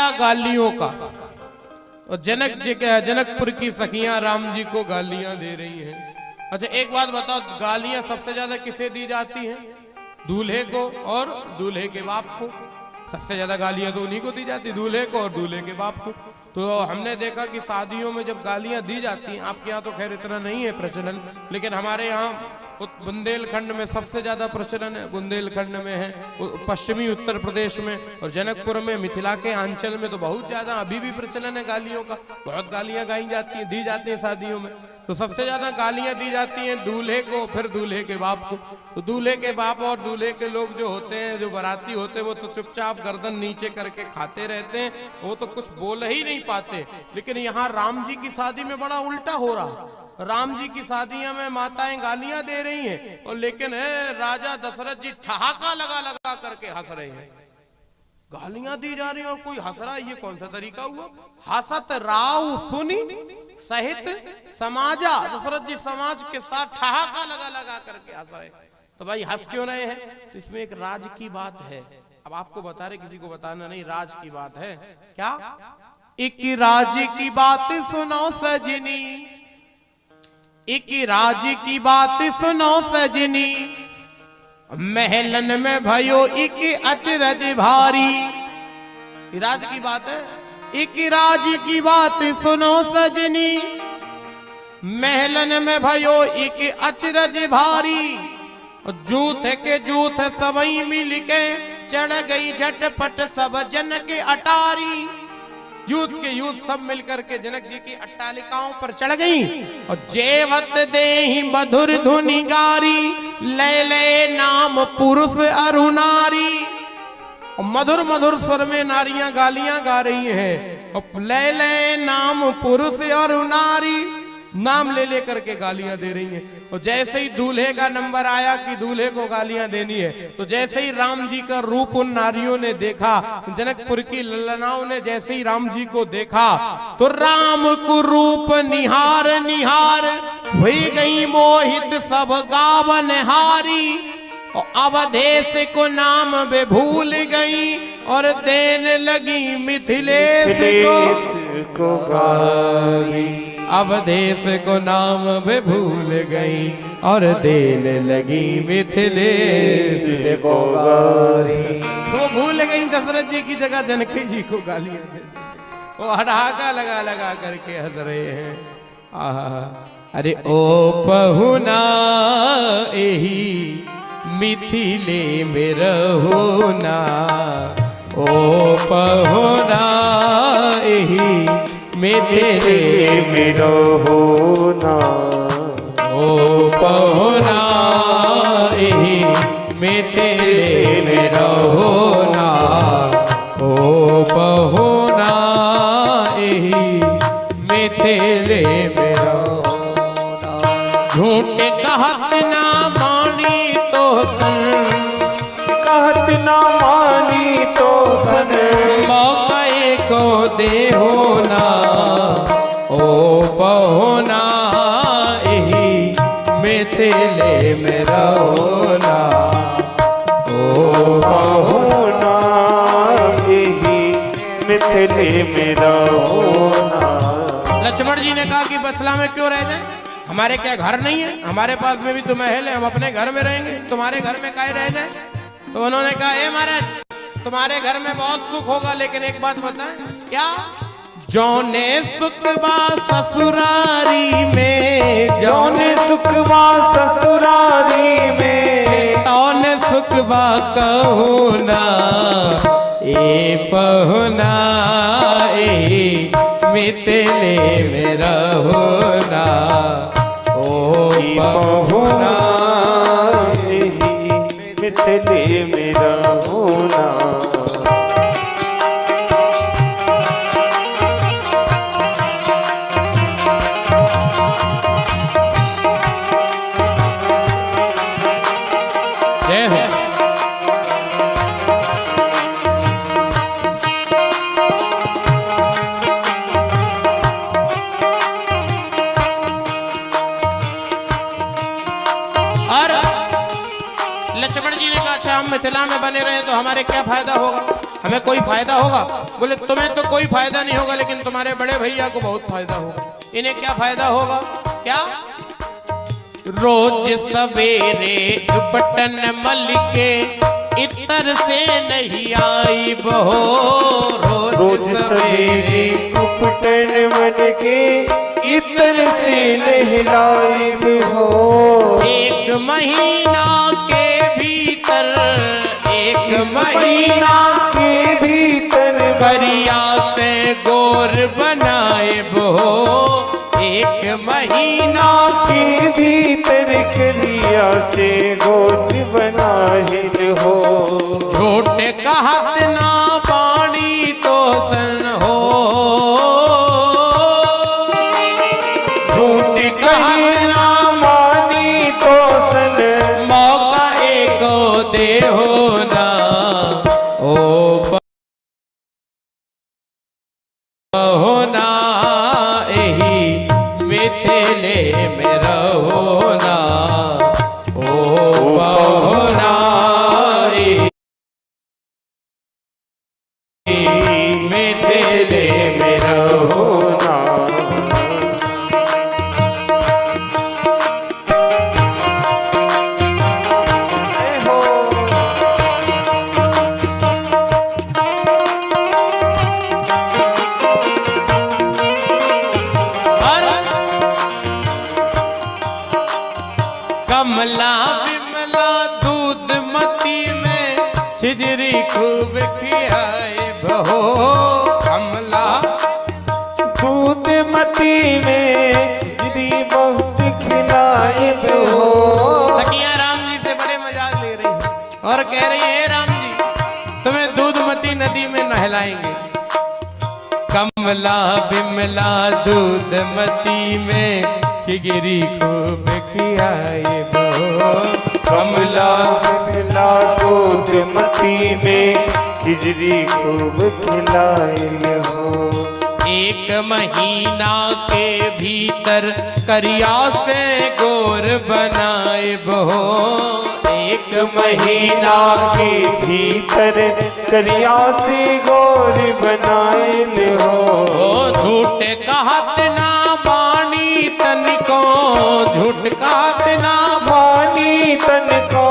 आया गालियों का। और जनकपुर की सखियां राम जी को गालियां दे रही हैं। अच्छा एक बात बताओ, गालियां सबसे ज्यादा किसे दी जाती हैं? दूल्हे को और दूल्हे के बाप को। सबसे ज्यादा गालियां तो उन्हीं को दी जाती, दूल्हे को और दूल्हे के बाप को। तो हमने देखा कि शादियों में जब गालियां दी जाती हैं, आपके यहाँ तो खैर इतना नहीं है प्रचलन, लेकिन हमारे यहाँ बुंदेलखंड में सबसे ज्यादा प्रचलन है। बुंदेलखंड में है, पश्चिमी उत्तर प्रदेश में और जनकपुर में, मिथिला के अंचल में तो बहुत ज्यादा अभी भी प्रचलन है गालियों का। बहुत गालियां गाई जाती हैं, दी जाती हैं शादियों में। तो सबसे ज्यादा गालियां दी जाती हैं दूल्हे को, फिर दूल्हे के बाप को। तो दूल्हे के बाप और दूल्हे के लोग जो होते हैं, जो बाराती होते हैं, वो तो चुपचाप गर्दन नीचे करके खाते रहते हैं, वो तो कुछ बोल ही नहीं पाते। लेकिन यहाँ राम जी की शादी में बड़ा उल्टा हो रहा। राम जी की शादियों में माताएं गालियां दे रही हैं, और लेकिन राजा दशरथ जी ठहाका लगा लगा करके हंस रहे हैं। गालियां दी जा रही हैं और कोई हंस रहा है, ये कौन सा तरीका हुआ? हसत राव सुनी सहित समाजा। दशरथ जी समाज के साथ ठहाका लगा लगा करके हंस रहे। तो भाई हंस क्यों रहे हैं? तो इसमें एक राज की बात है। अब आपको बता रहे, किसी को बताना नहीं, राज की बात है। क्या? एक राज की बात सुनो सजनी, एक राज की बात सुनो सजनी, महलन में भयो एक अचरज भारी। राज की बात है। एक राज की बात सुनो सजनी, महलन में भयो एक अचरज भारी। जूथ के जूथ सबई मिल के चढ़ गई झटपट सब जन के अटारी। यूथ के यूथ सब मिलकर के जनक जी की अट्टालिकाओं पर चढ़ गई। और जेवत देहि मधुर धुनि गारी, ले ले नाम पुरुष अरुनारी। और मधुर मधुर स्वर में नारियां गालियां गा रही हैं। और ले ले नाम पुरुष अरुनारी, नाम ले ले करके गालियां दे रही हैं। और जैसे ही दूल्हे का नंबर आया कि दूल्हे को गालियां देनी है, तो जैसे ही राम जी का रूप उन नारियों ने देखा, जनकपुर की ललनाओं ने जैसे ही राम जी को देखा, तो राम को रूप निहार निहार हुई गई मोहित सब गावन हारी। और अवधेश को नाम वे भूल गई और देने लगी मिथिलेश को गारी। अवधेश को नाम वे भूल गई और देने लगी मिथिलेश को गारी। तो भूल गई दशरथ जी की जगह जनक जी को गालियां, वो हड़ाका लगा लगा करके हंस रहे हैं। अरे ओ पहुना एही मिथिले में रहो ना, ओ पहुना एही मिथिले में रहो ना, ओ पहुना एही मिथिले में रहो ना, ओ पहुना एही मिथिले में रहो ना। झूठ कहत ना मानी तो सन, कहत ना मानी तो सन, मौके को देहो ना, ओ पहुना एही मिथिले में रहो ना, ओ पहुना एही मिथिले में रहो ना। लक्ष्मण जी ने कहा कि बथला में क्यों रह जाए, हमारे क्या घर नहीं है? हमारे पास में भी तो महल है, हम अपने घर में रहेंगे, तुम्हारे घर में काहे रह जाए? तो उन्होंने कहा, ए महाराज तुम्हारे घर में बहुत सुख होगा, लेकिन एक बात बताएं। क्या? जौने सुख बा ससुरारी में, जौने सुख बा ससुरारी में, तौने सुख बा कहू ना, ए पहुना ए मिथिले में रहो ना, ओ पहुना मिथिले में रहो ना। जय हो। लक्ष्मण जी ने कहा अच्छा हम मिथिला में बने रहे तो हमारे क्या फायदा होगा, हमें कोई फायदा होगा? बोले तुम्हें तो कोई फायदा नहीं होगा, लेकिन तुम्हारे बड़े भैया को बहुत फायदा होगा। इन्हें क्या फायदा होगा? क्या? रोज सवेरे बटन मल के इतर से नहीं आई बहो, रोज सवेरे बटन मल के इतर से नहीं लाई हो। एक महीना के भीतर, एक महीना के भीतर करिया से गोर बनाए बहो, एक महीना के भीतर करिया से गोद बनाहिल हो। झूठ कहत ना पानी तो सन हो, झूठ कहत ना मानी तो सन। मौका एको दे हो ना ओ होना यही मिथिले में रहो ना ओ बहुना मिथिले में रहो ना। कमला विमला दूध मती में छिजरी खूब खियाए बहो, कमला दूध मती में छिजरी बहुत खिलाए हो। सखिया राम जी से बड़े मजाक ले रही है और कह रही है राम जी तुम्हें दूधमती नदी में नहलाएंगे। कमला बिमला दूधमती में खिगिरी खूब खियाए बहो, कमला बिमला दूध मती में खिजरी खूब खिलाए हो। एक महीना के भीतर करिया से गोर बनाए बहो, एक महीना के भीतर करिया से गोर बनाए हो। झूठ कहत ना बानी तनिको, झूठ कहत ना मानी तन को।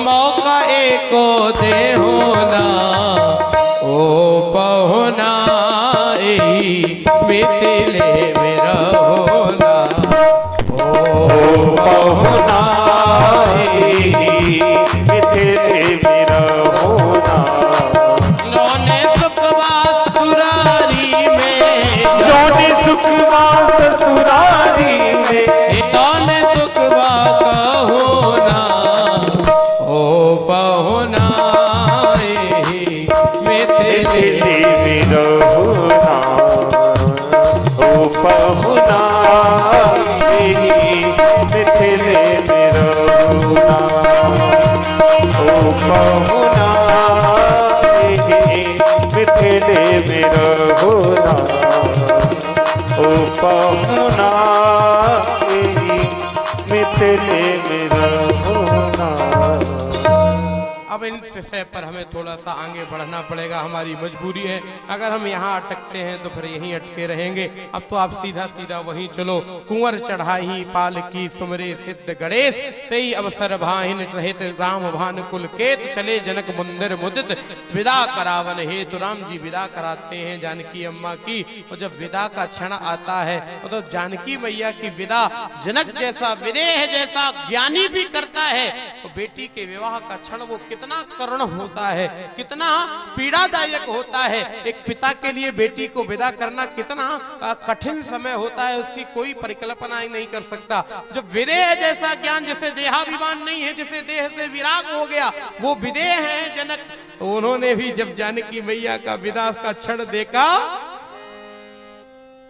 मौका एको दे होना ओ बहुना यही मिथिले में रहोना ओ बहुना मिथिले में रहोना। नौने सुखवा ससुरारी में, नौने सुखवा ससुरारी में, नौने सुखवा कहोना ओ बहुना यही मिथिले में रहोना ओ बहुना मिथिले में रहोना ओ बहुना मिथिले में रहोना ओ बहुना मिथिले में रहोना। अब इन विषय पर हमें थोड़ा सा आगे बढ़ना पड़ेगा, हमारी मजबूरी है। अगर हम यहाँ अटकते हैं तो फिर यहीं अटके रहेंगे। अब तो आप सीधा सीधा वहीं चलो। कुंवर चढ़ाई पालकी सुमरे सिद्ध गणेश, तेई अवसर भाहिन सहित राम भान कुल केत, चले जनक मंदिर मुदित विदा करावन हेतु। राम जी विदा कराते हैं जानकी अम्मा की, और जब विदा का क्षण आता है तो जानकी मैया की विदा जनक जैसा विदेह जैसा ज्ञानी भी करता है, तो बेटी के विवाह का क्षण वो कितना करुण होता है, कितना पीड़ादायक होता है। एक पिता के लिए बेटी को विदा करना कितना कठिन समय होता है, उसकी कोई परिकल्पना ही नहीं कर सकता। जब विदेह जैसा ज्ञान, जिसे देहाभिमान नहीं है, जिसे देह से विराग हो गया, वो विदेह है जनक, उन्होंने भी जब जानकी मैया का विदा का क्षण देखा,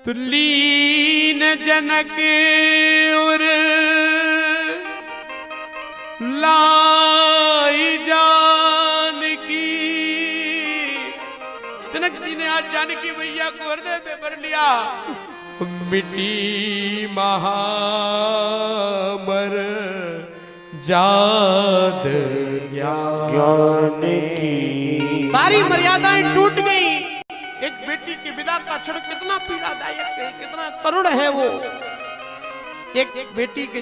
तुल्लीन जनक और लाई जानकी। जनक जी ने आज जानकी मैया को हृदय पे भर लिया। मिट्टी महामर जाद ज्ञान की सारी मर्यादाएं टूट गई। एक बेटी की विदा का क्षण कितना पीड़ादायक है, कितना करुण है वो। एक बेटी के